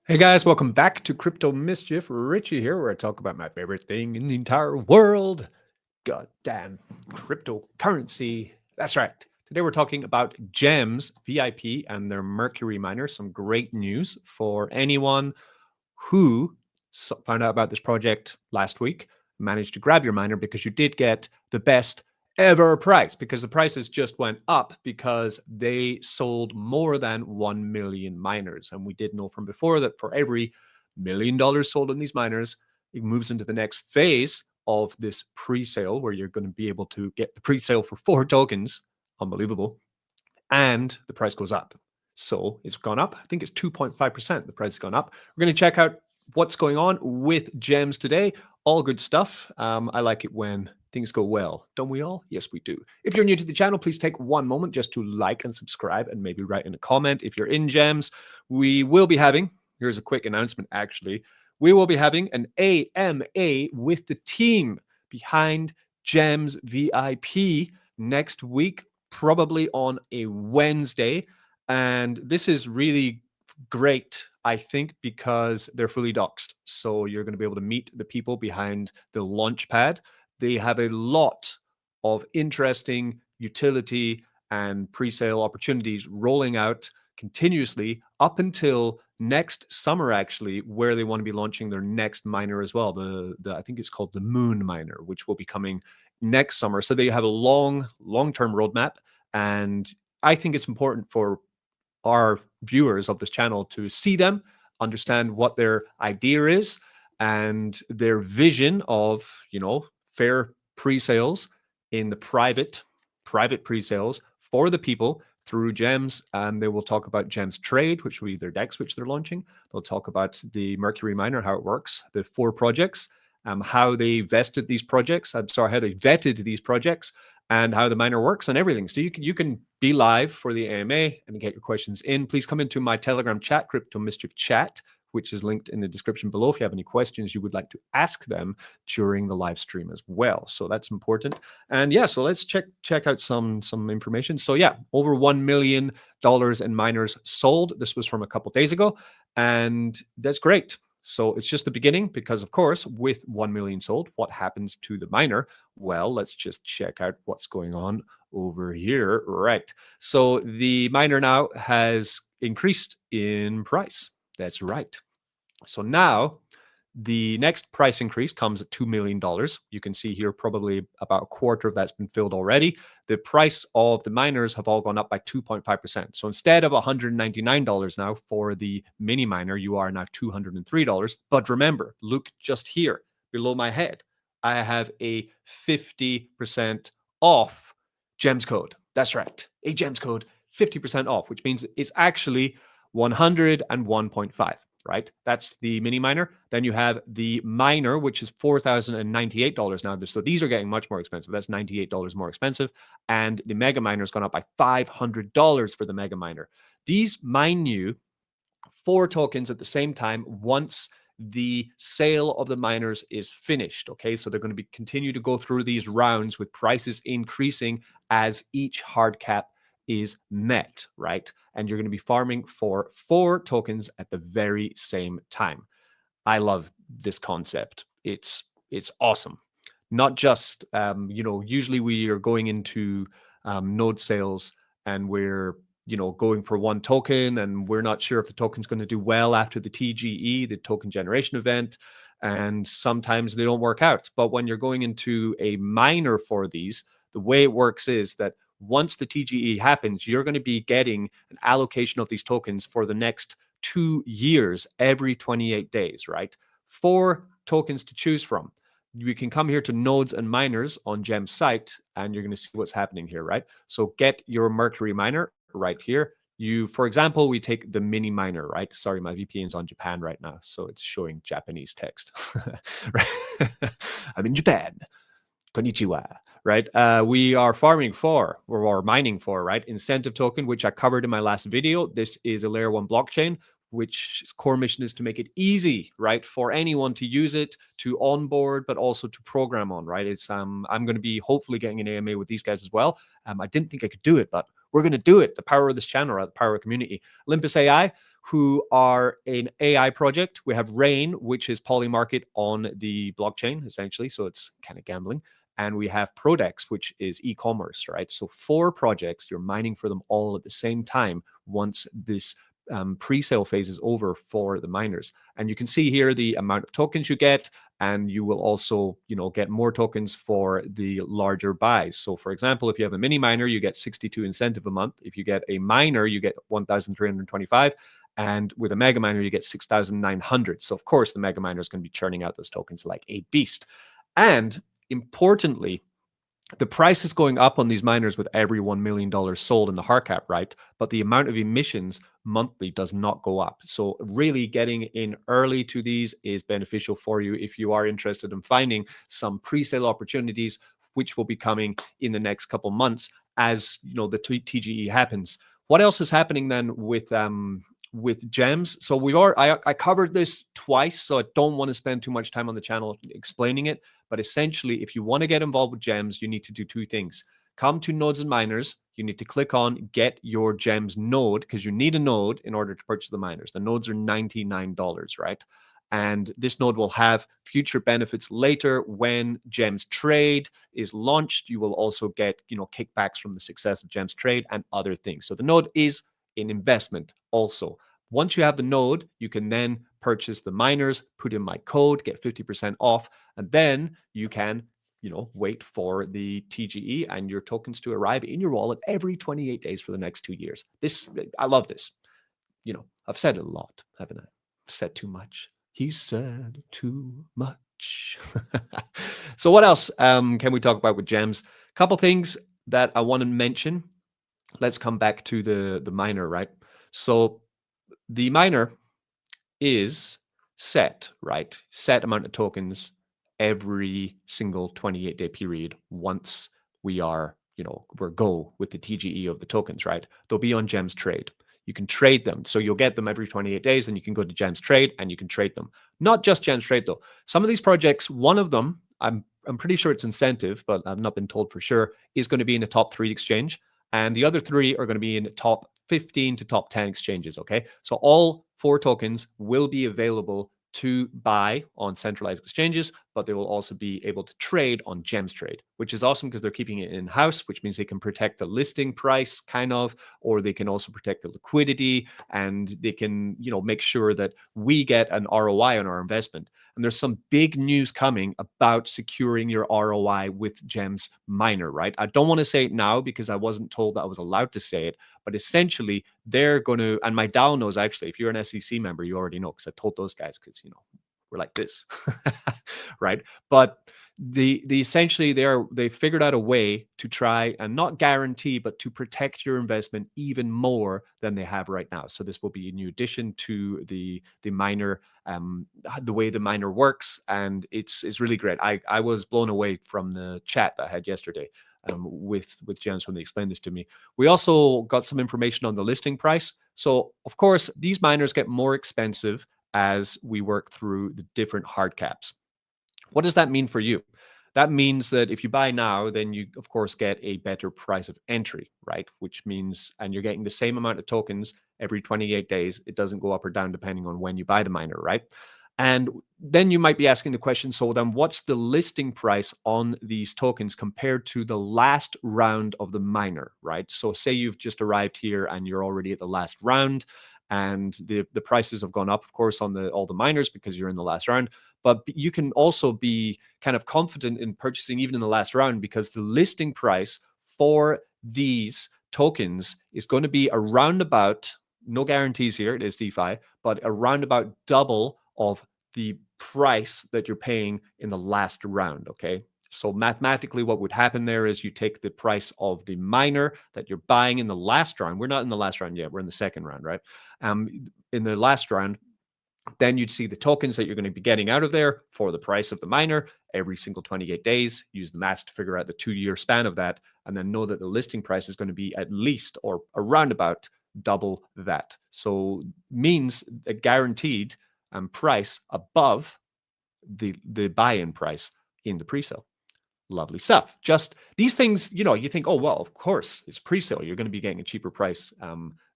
Hey guys, welcome back to Crypto Mischief. Richie here, where I talk about my favorite thing in the entire world. Goddamn cryptocurrency. That's right. Today we're talking about GEMS VIP and their Mercury miner. Some great news for anyone who found out about this project last week, managed to grab your miner because you did get the best ever price, because the prices just went up because they sold more than 1 million miners. And we did know from before that for every $1 million sold in these miners, it moves into the next phase of this pre-sale where you're going to be able to get the pre-sale for 4 tokens. Unbelievable. And the price goes up. So it's gone up. I think it's 2.5%. The price has gone up. We're going to check out what's going on with GEMS today. All good stuff. I like it when things go well. Don't we all? Yes, we do. If you're new to the channel, please take one moment just to like and subscribe and maybe write in a comment. If you're in GEMS, we will be having, here's a quick announcement actually, we will be having an AMA with the team behind GEMS VIP next week, probably on a Wednesday. And this is really great, I think, because they're fully doxed. So you're going to be able to meet the people behind the launch pad. They have a lot of interesting utility and pre-sale opportunities rolling out continuously up until next summer, actually, where they want to be launching their next miner as well. The I think it's called the Moon Miner, which will be coming next summer. So they have a long-term roadmap, and I think it's important for our viewers of this channel to see them, understand what their idea is and their vision of, fair pre-sales in the private pre-sales for the people through GEMS. And they will talk about GEMS Trade, which will be their DEX, which they're launching. They'll talk about the Mercury Miner, how it works, the 4 projects, how they vested these projects. I'm sorry, how they vetted these projects, and how the miner works and everything. So you can be live for the AMA and get your questions in. Please come into my Telegram chat, Crypto Mischief Chat, which is linked in the description below if you have any questions you would like to ask them during the live stream as well. So that's important. And yeah, so let's check out some information. So yeah, over $1 million in miners sold. This was from a couple days ago, and that's great. So it's just the beginning, because of course, with 1 million sold, what happens to the miner? Well, let's just check out what's going on over here. Right. So the miner now has increased in price. That's right. So now the next price increase comes at $2 million. You can see here probably about a quarter of that's been filled already. The price of the miners have all gone up by 2.5%. So instead of $199 now for the mini miner, you are now $203. But remember, look just here below my head. I have a 50% off GEMS code. That's right, a GEMS code, 50% off, which means it's actually 101.5. Right? That's the mini miner. Then you have the miner, which is $4,098 now. So these are getting much more expensive. That's $98 more expensive. And the mega miner has gone up by $500 for the mega miner. These mine you 4 tokens at the same time once the sale of the miners is finished. Okay, so they're going to continue to go through these rounds with prices increasing as each hard cap is met, right? And you're going to be farming for 4 tokens at the very same time. I love this concept. It's awesome. Not just usually we are going into node sales and we're going for 1 token, and we're not sure if the token's going to do well after the TGE, the token generation event, and sometimes they don't work out. But when you're going into a miner for these, the way it works is that once the TGE happens, you're going to be getting an allocation of these tokens for the next 2 years, every 28 days, right? 4 tokens to choose from. You can come here to nodes and miners on GEM's site, and you're going to see what's happening here, right? So get your Mercury miner right here. For example, we take the mini miner, right? Sorry, my VPN's on Japan right now, so it's showing Japanese text. Right? I'm in Japan. Konnichiwa, right? We are farming for, or mining for, right? Incentive token, which I covered in my last video. This is a layer 1 blockchain, which its core mission is to make it easy, right, for anyone to use it, to onboard, but also to program on, right? It's I'm going to be hopefully getting an AMA with these guys as well. I didn't think I could do it, but we're going to do it. The power of this channel, right? The power of community. Olympus AI, who are an AI project. We have Rain, which is Polymarket on the blockchain, essentially. So it's kind of gambling. And we have Prodex, which is e-commerce, right? So 4 projects, you're mining for them all at the same time once this pre-sale phase is over for the miners. And you can see here the amount of tokens you get, and you will also, get more tokens for the larger buys. So for example, if you have a mini miner, you get 62 incentive a month. If you get a miner, you get 1,325. And with a mega miner, you get 6,900. So of course, the mega miner is going to be churning out those tokens like a beast. And importantly, the price is going up on these miners with every $1 million sold in the hard cap, right? But the amount of emissions monthly does not go up. So really getting in early to these is beneficial for you if you are interested in finding some pre-sale opportunities, which will be coming in the next couple months as the TGE happens. What else is happening then with gems? So I covered this twice, so I don't want to spend too much time on the channel explaining it. But essentially, if you want to get involved with gems, you need to do 2 things. Come to Nodes and Miners. You need to click on Get Your Gems node, because you need a node in order to purchase the miners. The nodes are $99, right? And this node will have future benefits later when Gems Trade is launched. You will also get, kickbacks from the success of Gems Trade and other things. So the node is an investment also. Once you have the node, you can then purchase the miners, put in my code, get 50% off, and then you can, wait for the TGE and your tokens to arrive in your wallet every 28 days for the next 2 years. I love this. I've said it a lot, haven't I? I've said too much. He said too much. So what else can we talk about with gems? A couple things that I want to mention. Let's come back to the miner, right? So the miner is set, right? Set amount of tokens every single 28-day period once we are, we're go with the TGE of the tokens, right? They'll be on Gems Trade. You can trade them. So you'll get them every 28 days, and you can go to Gems Trade and you can trade them. Not just Gems Trade, though. Some of these projects, one of them, I'm pretty sure it's incentive, but I've not been told for sure, is going to be in a top 3 exchange. And the other 3 are going to be in the top 15 to top 10 exchanges, okay? So all 4 tokens will be available to buy on centralized exchanges, but they will also be able to trade on Gems Trade, which is awesome because they're keeping it in-house, which means they can protect the listing price, kind of, or they can also protect the liquidity, and they can, make sure that we get an ROI on our investment. And there's some big news coming about securing your ROI with Gems Miner, right? I don't want to say it now because I wasn't told that I was allowed to say it, but essentially they're going to, and my DAO knows actually, if you're an SEC member, you already know because I told those guys because, we're like this, right? But the essentially they figured out a way to try and not guarantee, but to protect your investment even more than they have right now. So this will be a new addition to the miner, the way the miner works, and it's really great. I was blown away from the chat that I had yesterday with Gems when they explained this to me. We also got some information on the listing price. So of course, these miners get more expensive as we work through the different hard caps. What does that mean for you? That means that if you buy now, then you, of course, get a better price of entry, right? Which means, and you're getting the same amount of tokens every 28 days. It doesn't go up or down depending on when you buy the miner, right? And then you might be asking the question, so then what's the listing price on these tokens compared to the last round of the miner, right? So say you've just arrived here and you're already at the last round, and the prices have gone up, of course, on all the miners because you're in the last round. But you can also be kind of confident in purchasing even in the last round because the listing price for these tokens is going to be around about, no guarantees here, it is DeFi, but around about double of the price that you're paying in the last round, okay? So mathematically, what would happen there is you take the price of the miner that you're buying in the last round. We're not in the last round yet. We're in the second round, right? In the last round, then you'd see the tokens that you're going to be getting out of there for the price of the miner every single 28 days. Use the math to figure out the 2-year span of that, and then know that the listing price is going to be at least or around about double that. So means a guaranteed price above the buy-in price in the pre-sale. Lovely stuff. Just these things, you think, oh, well, of course, it's pre-sale. You're going to be getting a cheaper price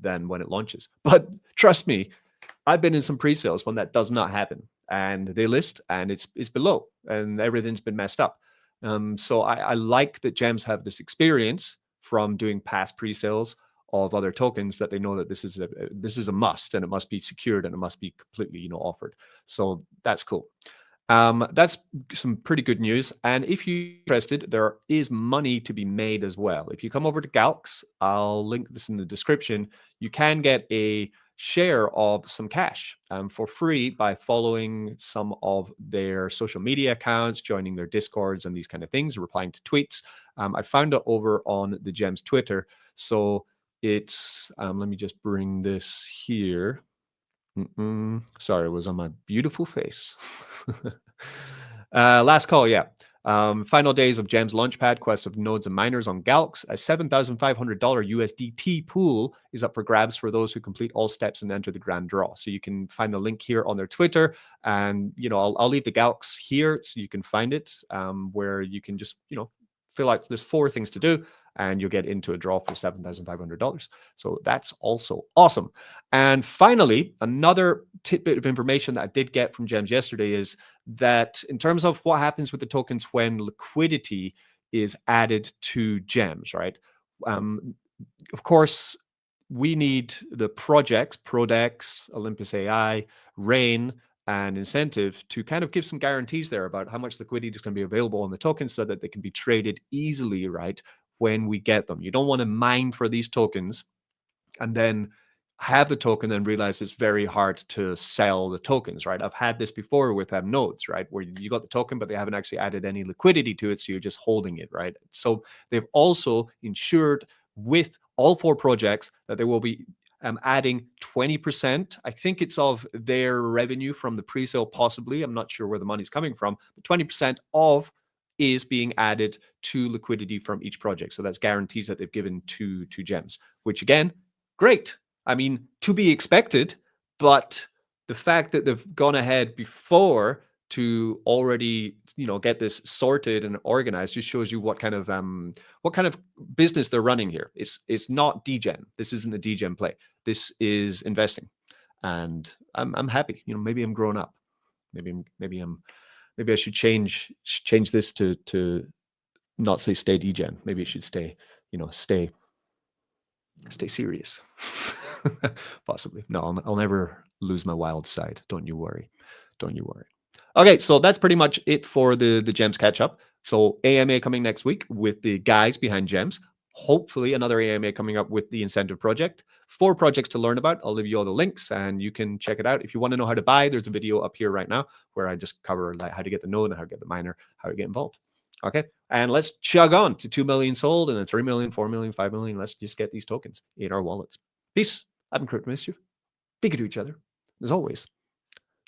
than when it launches. But trust me, I've been in some pre-sales when that does not happen, and they list and it's below, and everything's been messed up. So I like that gems have this experience from doing past pre-sales of other tokens, that they know that this is a must, and it must be secured, and it must be completely offered. So that's cool. That's some pretty good news. And if you're interested, there is money to be made as well. If you come over to Galx, I'll link this in the description. You can get a share of some cash for free by following some of their social media accounts, joining their discords and these kind of things, replying to tweets. I found it over on the Gems Twitter. So it's, let me just bring this here. Sorry, it was on my beautiful face. Last call, yeah. Final days of Gems Launchpad, quest of nodes and miners on Galx. A $7,500 USDT pool is up for grabs for those who complete all steps and enter the grand draw. So you can find the link here on their Twitter, and I'll leave the Galx here so you can find it, where you can just feel like there's 4 things to do, and you'll get into a draw for $7,500. So that's also awesome. And finally, another tidbit of information that I did get from Gems yesterday is that in terms of what happens with the tokens when liquidity is added to Gems, right? Of course, we need the projects, Prodex, Olympus AI, Rain, and Incentive to kind of give some guarantees there about how much liquidity is going to be available on the tokens so that they can be traded easily, right, when we get them. You don't want to mine for these tokens and then have the token and realize it's very hard to sell the tokens, right? I've had this before with nodes, right? Where you got the token, but they haven't actually added any liquidity to it. So you're just holding it, right? So they've also ensured with all 4 projects that they will be adding 20%. I think it's of their revenue from the pre-sale, possibly. I'm not sure where the money's coming from, but 20% of is being added to liquidity from each project. So that's guarantees that they've given to Gems, which again, great. I mean, to be expected, but the fact that they've gone ahead before to already, get this sorted and organized just shows you what kind of business they're running here. It's not degen. This isn't a degen play. This is investing, and I'm happy. Maybe I'm growing up. Maybe I should change this to not say stay degen. Maybe it should stay serious. Possibly. No, I'll never lose my wild side. Don't you worry. Okay, so that's pretty much it for the Gems catch up. So AMA coming next week with the guys behind Gems. Hopefully another AMA coming up with the Incentive project. 4 projects to learn about. I'll leave you all the links and you can check it out. If you want to know how to buy, there's a video up here right now where I just cover like how to get the node and how to get the miner, how to get involved. Okay, and let's chug on to 2 million sold, and then 3 million, 4 million, 5 million. Let's just get these tokens in our wallets. Peace. I've been Crypto Mischief. Be good to each other. As always,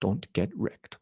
don't get wrecked.